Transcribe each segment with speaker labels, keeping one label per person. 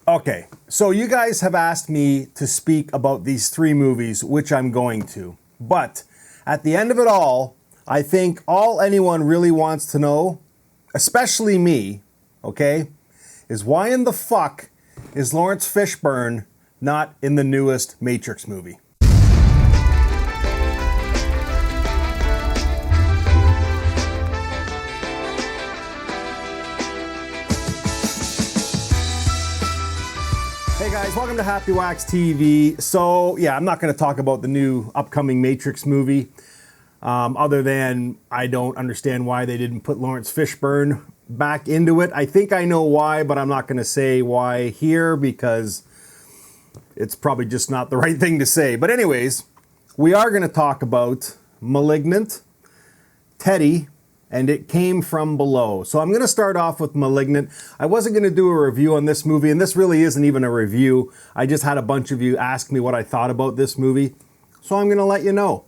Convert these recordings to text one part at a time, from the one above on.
Speaker 1: Okay, so you guys have asked me to speak about these three movies, which I'm going to. But at the end of it all, I think all anyone really wants to know, especially me, okay, is why in the fuck is Lawrence Fishburne not in the newest Matrix movie? Hey guys, welcome to Happywax TV. So yeah, I'm not going to talk about the new upcoming Matrix movie, other than I don't understand why they didn't put Lawrence Fishburne back into it. I think I know why, but I'm not going to say why here because it's probably just not the right thing to say. But anyways, we are going to talk about Malignant, Teddy, and It Came From Below. So I'm going to start off with Malignant. I wasn't going to do a review on this movie, and this really isn't even a review. I just had a bunch of you ask me what I thought about this movie, so I'm going to let you know.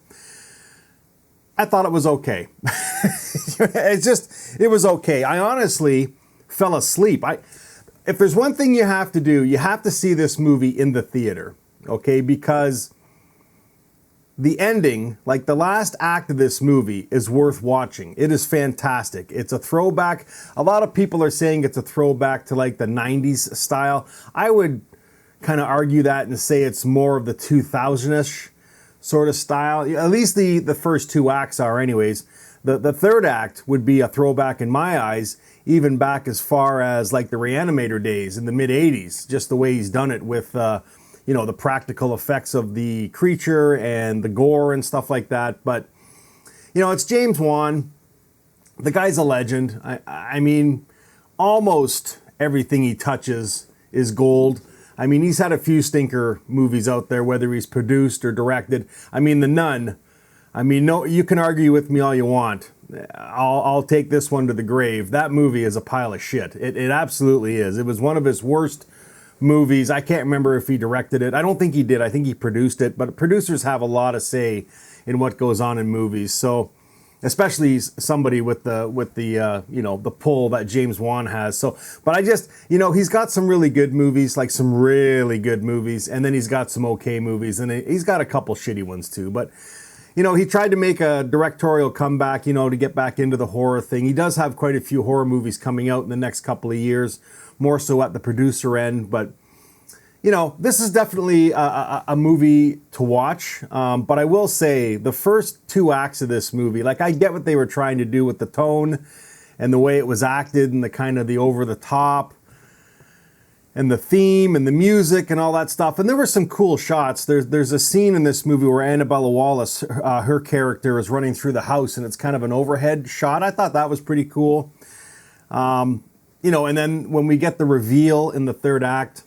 Speaker 1: I thought it was okay. It was okay. I honestly fell asleep. If there's one thing you have to do, you have to see this movie in the theater, okay? Because the ending, like the last act of this movie, is worth watching. It is fantastic. It's a throwback. A lot of people are saying it's a throwback to like the 90s style. I would kind of argue that and say it's more of the 2000-ish sort of style. At least the first two acts are anyways. The third act would be a throwback in my eyes, even back as far as like the Reanimator days in the mid-80s, just the way he's done it with the practical effects of the creature and the gore and stuff like that. But, it's James Wan. The guy's a legend. I mean, almost everything he touches is gold. I mean, he's had a few stinker movies out there, whether he's produced or directed. I mean, The Nun. I mean, no, you can argue with me all you want. I'll take this one to the grave. That movie is a pile of shit. It absolutely is. It was one of his worst movies. I can't remember if he directed it. I don't think he did. I think he produced it. But producers have a lot of say in what goes on in movies. So, especially somebody with the pull that James Wan has. So, but I just, he's got some really good movies, like some really good movies, and then he's got some okay movies, and he's got a couple shitty ones too. But he tried to make a directorial comeback, to get back into the horror thing. He does have quite a few horror movies coming out in the next couple of years, more so at the producer end. But, this is definitely a movie to watch. But I will say the first two acts of this movie, like I get what they were trying to do with the tone and the way it was acted and the kind of the over the top and the theme and the music and all that stuff. And there were some cool shots. There's a scene in this movie where Annabella Wallace, her character, is running through the house and it's kind of an overhead shot. I thought that was pretty cool. And then when we get the reveal in the third act,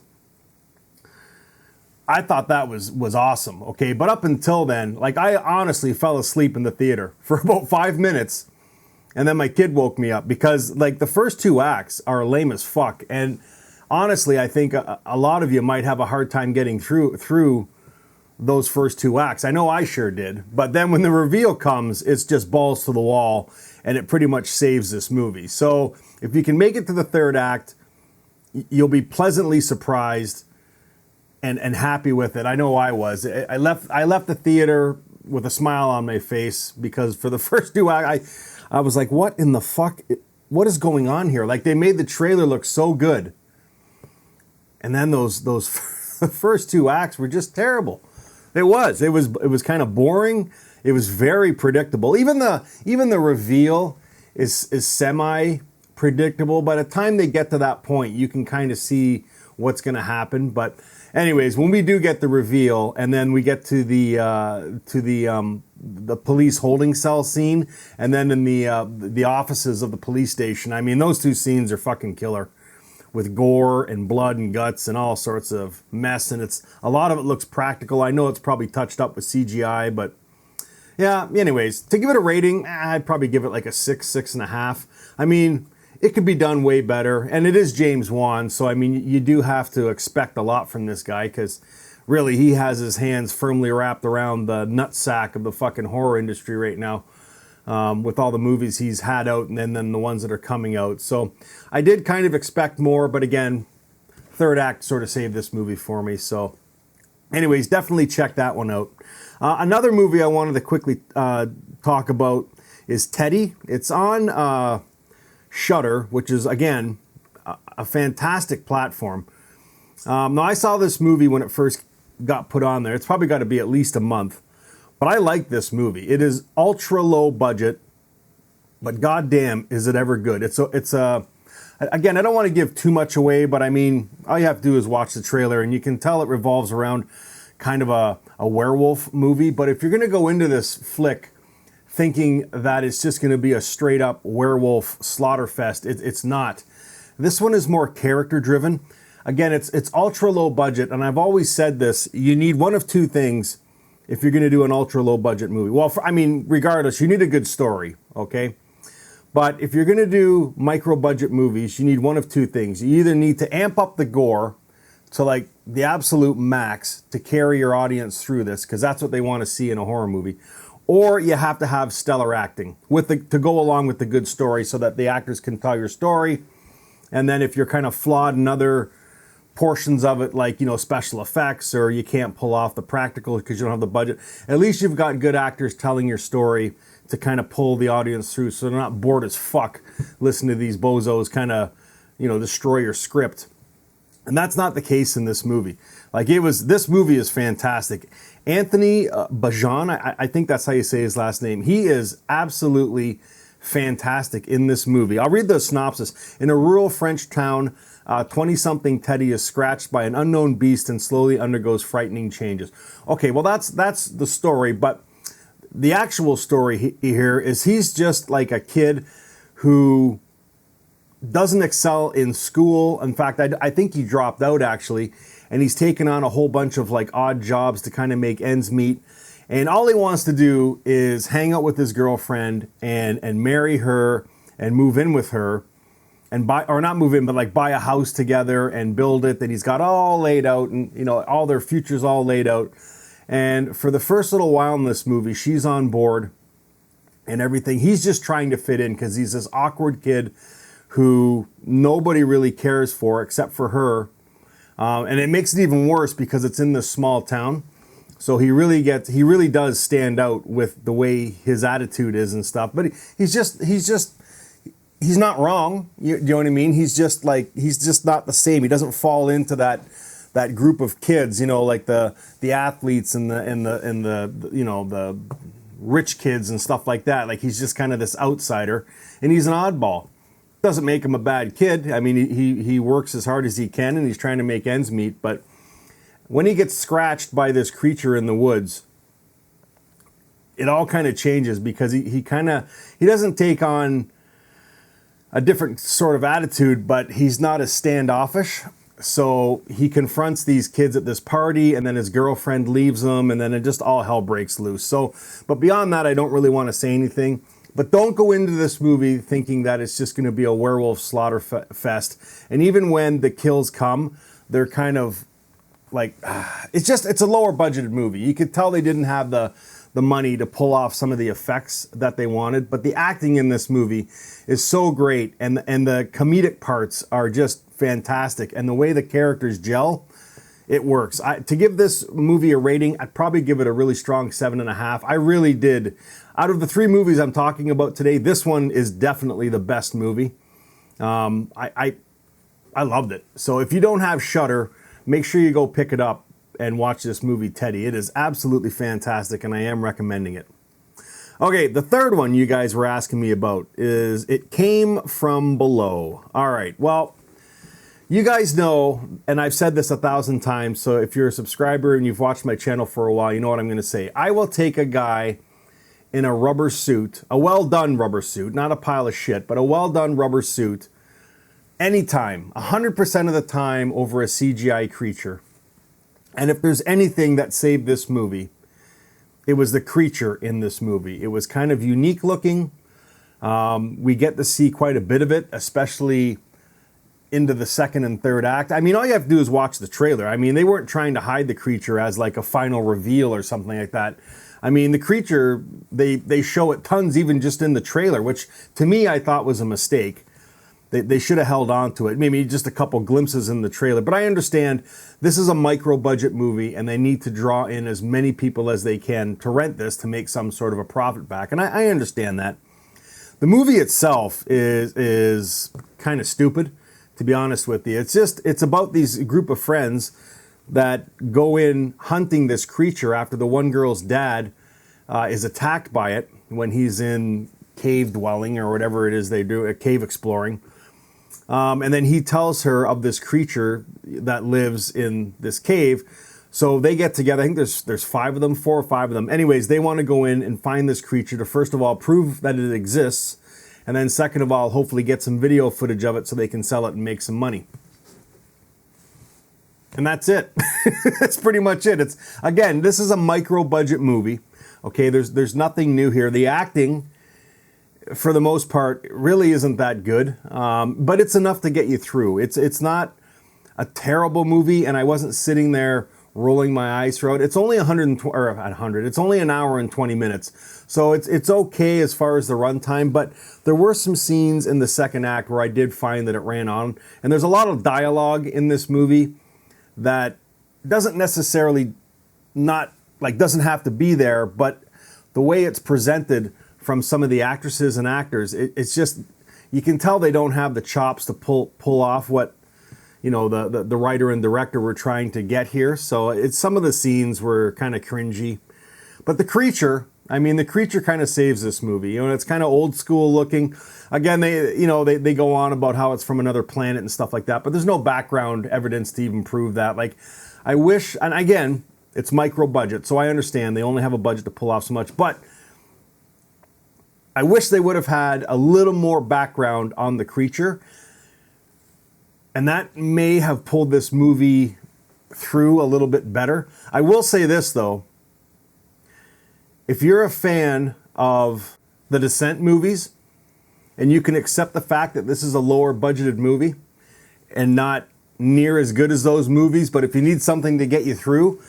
Speaker 1: I thought that was awesome. Okay, but up until then, like I honestly fell asleep in the theater for about 5 minutes. And then my kid woke me up because like the first two acts are lame as fuck. And honestly, I think a lot of you might have a hard time getting through those first two acts. I know I sure did. But then when the reveal comes, it's just balls to the wall, and it pretty much saves this movie. So if you can make it to the third act, you'll be pleasantly surprised and happy with it. I know I was. I left the theater with a smile on my face because for the first two acts, I was like, what in the fuck? What is going on here? Like they made the trailer look so good. And then those first two acts were just terrible. It was kind of boring. It was very predictable. Even the reveal is semi predictable. By the time they get to that point, you can kind of see what's going to happen. But anyways, when we do get the reveal, and then we get to the police holding cell scene, and then in the offices of the police station, I mean, those two scenes are fucking killer, with gore and blood and guts and all sorts of mess. And a lot of it looks practical. I know it's probably touched up with CGI, but yeah, anyways, to give it a rating, I'd probably give it like a 6.5. I mean, it could be done way better. And it is James Wan. So, I mean, you do have to expect a lot from this guy because really he has his hands firmly wrapped around the nutsack of the fucking horror industry right now. With all the movies he's had out and then the ones that are coming out. So I did kind of expect more, but again, third act sort of saved this movie for me. So anyways, definitely check that one out. Another movie I wanted to quickly talk about is Teddy. It's on Shudder, which is, again, a fantastic platform. Now, I saw this movie when it first got put on there. It's probably got to be at least a month. But I like this movie. It is ultra low budget, but goddamn, is it ever good. Again, I don't want to give too much away, but I mean, all you have to do is watch the trailer, and you can tell it revolves around kind of a werewolf movie. But if you're going to go into this flick thinking that it's just going to be a straight up werewolf slaughter fest, it's not. This one is more character driven. Again, it's ultra low budget, and I've always said this, you need one of two things if you're going to do an ultra low budget movie. Well, regardless, you need a good story, okay? But if you're going to do micro budget movies, you need one of two things. You either need to amp up the gore to like the absolute max to carry your audience through this, because that's what they want to see in a horror movie, or you have to have stellar acting to go along with the good story so that the actors can tell your story. And then if you're kind of flawed in other portions of it, like, special effects, or you can't pull off the practical because you don't have the budget, at least you've got good actors telling your story to kind of pull the audience through so they're not bored as fuck listening to these bozos kind of, destroy your script. And that's not the case in this movie. This movie is fantastic. Anthony Bajan, I think that's how you say his last name. He is absolutely fantastic in this movie. I'll read the synopsis. In a rural French town, 20-something Teddy is scratched by an unknown beast and slowly undergoes frightening changes. Okay, well, that's the story, but the actual story here is he's just like a kid who doesn't excel in school. In fact, I think he dropped out, actually, and he's taken on a whole bunch of like odd jobs to kind of make ends meet. And all he wants to do is hang out with his girlfriend and marry her and move in with her. And buy a house together and build it that he's got all laid out, and all their futures all laid out. And for the first little while in this movie, she's on board and everything. He's just trying to fit in because he's this awkward kid who nobody really cares for except for her. And it makes it even worse because it's in this small town. So he really does stand out with the way his attitude is and stuff. But he's not wrong. You know what I mean? He's just not the same. He doesn't fall into that group of kids, like the athletes and the rich kids and stuff like that. Like, he's just kind of this outsider, and he's an oddball. Doesn't make him a bad kid. I mean, he works as hard as he can, and he's trying to make ends meet. But when he gets scratched by this creature in the woods, it all kind of changes because he doesn't take on a different sort of attitude, but he's not as standoffish. So he confronts these kids at this party, and then his girlfriend leaves him, and then it just all hell breaks loose. So, but beyond that, I don't really want to say anything. But don't go into this movie thinking that it's just going to be a werewolf slaughter fest. And even when the kills come, they're kind of like, it's a lower budgeted movie. You could tell they didn't have the money to pull off some of the effects that they wanted, but the acting in this movie is so great, and the comedic parts are just fantastic, and the way the characters gel, it works. To give this movie a rating, I'd probably give it a really strong 7.5. I really did. Out of the 3 movies I'm talking about today, this one is definitely the best movie. I loved it. So if you don't have Shudder, make sure you go pick it up and watch this movie, Teddy. It is absolutely fantastic, and I am recommending it. Okay, the third one you guys were asking me about is It Came From Below. All right, well, you guys know, and I've said this 1,000 times, so if you're a subscriber and you've watched my channel for a while, you know what I'm going to say. I will take a guy in a rubber suit, a well-done rubber suit, not a pile of shit, but a well-done rubber suit, anytime, 100% of the time, over a CGI creature. And if there's anything that saved this movie, it was the creature in this movie. It was kind of unique looking. We get to see quite a bit of it, especially into the second and third act. I mean, all you have to do is watch the trailer. I mean, they weren't trying to hide the creature as like a final reveal or something like that. I mean, the creature, they show it tons even just in the trailer, which to me I thought was a mistake. they should have held on to it. Maybe just a couple glimpses in the trailer. But I understand this is a micro-budget movie, and they need to draw in as many people as they can to rent this to make some sort of a profit back. And I understand that. The movie itself is kind of stupid, to be honest with you. It's about these group of friends that go in hunting this creature after the one girl's dad is attacked by it when he's in cave dwelling or whatever it is they do, a cave exploring. And then he tells her of this creature that lives in this cave. So they get together. I think there's 5 of them, 4 or 5 of them. Anyways, they want to go in and find this creature to, first of all, prove that it exists. And then second of all, hopefully get some video footage of it so they can sell it and make some money. And that's it. That's pretty much it. Again, this is a micro-budget movie. Okay, there's nothing new here. The acting, for the most part, really isn't that good, but it's enough to get you through. It's not a terrible movie, and I wasn't sitting there rolling my eyes throughout. It's only It's only an hour and 20 minutes, so it's okay as far as the runtime. But there were some scenes in the second act where I did find that it ran on, and there's a lot of dialogue in this movie that doesn't necessarily doesn't have to be there, but the way it's presented from some of the actresses and actors, it's just, you can tell they don't have the chops to pull off what, you know, the writer and director were trying to get here. So some of the scenes were kind of cringy. But the creature kind of saves this movie. You know, it's kind of old school looking. Again, they go on about how it's from another planet and stuff like that, but there's no background evidence to even prove that. Like, I wish, and again, it's micro budget, so I understand they only have a budget to pull off so much, but I wish they would have had a little more background on the creature, and that may have pulled this movie through a little bit better. I will say this, though. If you're a fan of the Descent movies, and you can accept the fact that this is a lower budgeted movie and not near as good as those movies, but if you need something to get you through,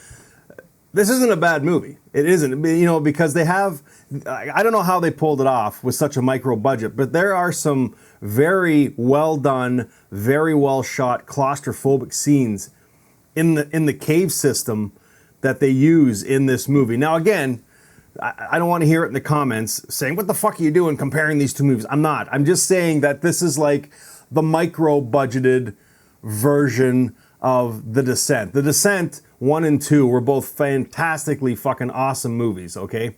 Speaker 1: this isn't a bad movie. It isn't, you know, because they have, I don't know how they pulled it off with such a micro budget, but there are some very well done, very well shot claustrophobic scenes in the cave system that they use in this movie. Now, again, I don't want to hear it in the comments saying, what the fuck are you doing comparing these two movies? I'm not. I'm just saying that this is like the micro budgeted version of The Descent. The Descent 1 and 2 were both fantastically fucking awesome movies, okay?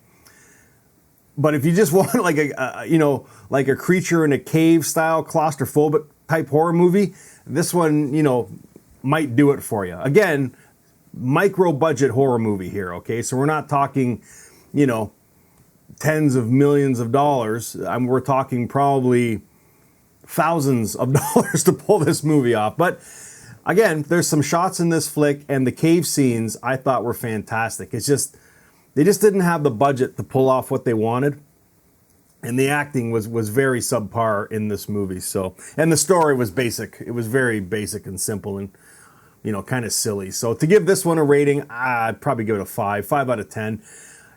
Speaker 1: But if you just want like a creature in a cave style claustrophobic type horror movie, this one, you know, might do it for you. Again, micro budget horror movie here, okay? So we're not talking, you know, tens of millions of dollars. We're talking probably thousands of dollars to pull this movie off. But again, there's some shots in this flick, and the cave scenes I thought were fantastic. It's just, they just didn't have the budget to pull off what they wanted. And the acting was very subpar in this movie. So, and the story was basic. It was very basic and simple and, you know, kind of silly. So to give this one a rating, I'd probably give it a 5 out of 10.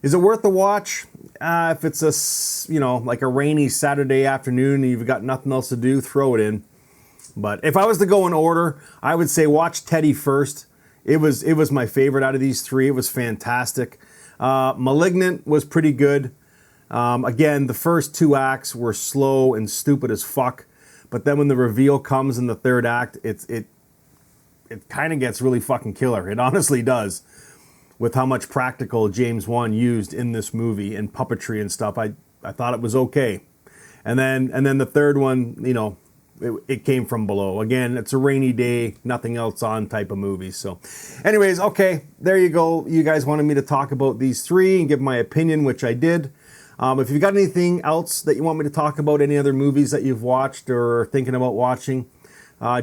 Speaker 1: Is it worth the watch? If it's a, you know, like a rainy Saturday afternoon and you've got nothing else to do, throw it in. But if I was to go in order, I would say watch Teddy first. It was my favorite out of these 3. It was fantastic. Malignant was pretty good. Again, the first 2 acts were slow and stupid as fuck. But then when the reveal comes in the 3rd act, it kind of gets really fucking killer. It honestly does. With how much practical James Wan used in this movie and puppetry and stuff, I thought it was okay. And then the 3rd one, you know, it came from below. Again, it's a rainy day, nothing else on type of movie. So anyways, okay, there you go. You guys wanted me to talk about these 3 and give my opinion, which I did. If you've got anything else that you want me to talk about, any other movies that you've watched or are thinking about watching,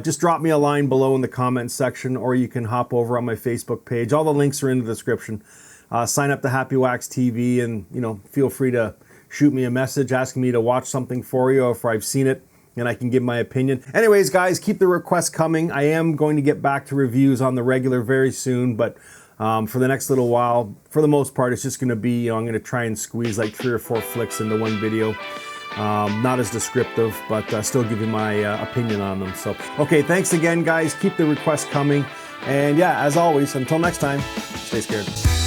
Speaker 1: just drop me a line below in the comments section, or you can hop over on my Facebook page. All the links are in the description. Sign up to Happywax TV, and, you know, feel free to shoot me a message asking me to watch something for you, or if I've seen it and I can give my opinion. Anyways, guys, keep the requests coming. I am going to get back to reviews on the regular very soon, but for the next little while, for the most part, it's just going to be, you know, I'm going to try and squeeze like 3 or 4 flicks into one video. Not as descriptive, but still give you my opinion on them. So, okay, thanks again, guys. Keep the requests coming. And yeah, as always, until next time, stay scared.